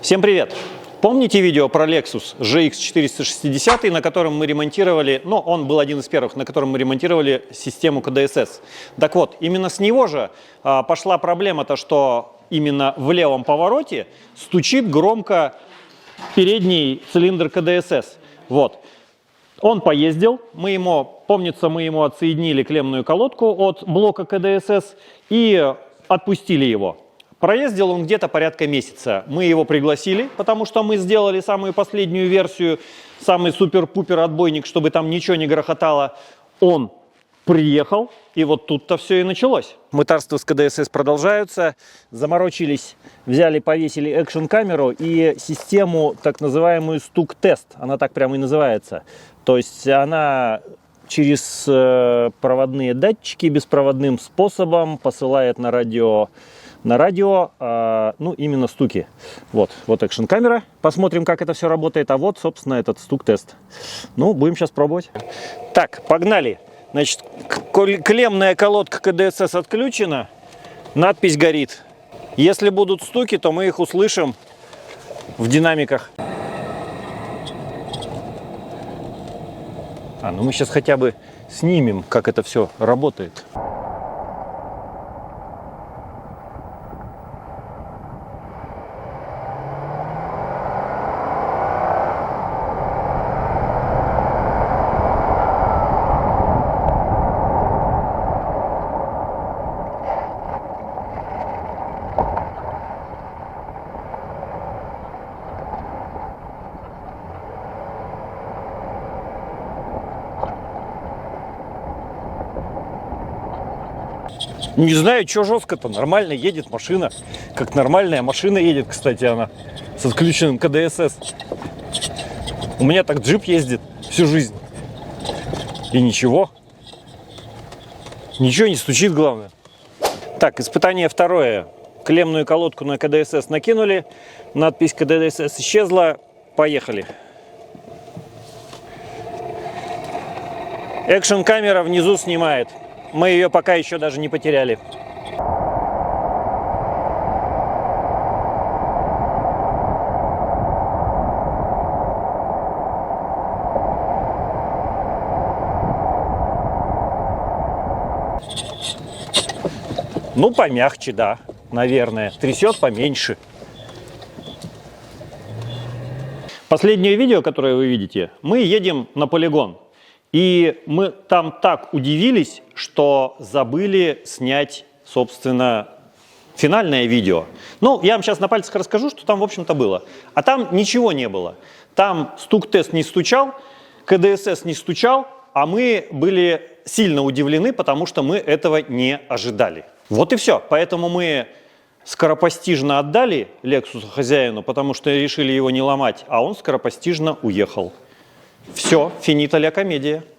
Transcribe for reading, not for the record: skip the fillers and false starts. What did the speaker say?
Всем привет! Помните видео про Lexus GX 460, на котором мы ремонтировали, он был один из первых, на котором мы ремонтировали систему КДСС. Так вот, именно с него же пошла проблема-то, что именно в левом повороте стучит громко передний цилиндр КДСС. Вот. Он поездил, мы ему отсоединили клеммную колодку от блока КДСС и отпустили его. Проездил он где-то порядка месяца. Мы его пригласили, потому что мы сделали самую последнюю версию, самый супер-пупер отбойник, чтобы там ничего не грохотало. Он приехал, и вот тут-то все и началось. Мытарства с КДСС продолжаются. Заморочились, взяли, повесили экшн-камеру и систему, так называемую стук-тест. Она так прямо и называется. То есть она через проводные датчики беспроводным способом посылает на радио, именно стуки. Вот экшн-камера. Посмотрим, как это все работает. А вот, собственно, этот стук-тест. Будем сейчас пробовать. Так, погнали. Значит, клеммная колодка КДСС отключена. Надпись горит. Если будут стуки, то мы их услышим в динамиках. Мы сейчас хотя бы снимем, как это все работает. Не знаю, что жестко-то, нормально едет машина, как нормальная машина едет, кстати, она с отключенным КДСС. У меня так джип ездит всю жизнь. И ничего. Ничего не стучит, главное. Так, испытание второе. Клеммную колодку на КДСС накинули, надпись КДСС исчезла, поехали. Экшн-камера внизу снимает. Мы ее пока еще даже не потеряли. Помягче, да, наверное. Трясет поменьше. Последнее видео, которое вы видите, мы едем на полигон. И мы там так удивились, что забыли снять, собственно, финальное видео. Я вам сейчас на пальцах расскажу, что там, в общем-то, было. А там ничего не было. Там стук-тест не стучал, КДСС не стучал, а мы были сильно удивлены, потому что мы этого не ожидали. Вот и все. Поэтому мы скоропостижно отдали Lexus хозяину, потому что решили его не ломать, а он скоропостижно уехал. Все, финита ля комедия.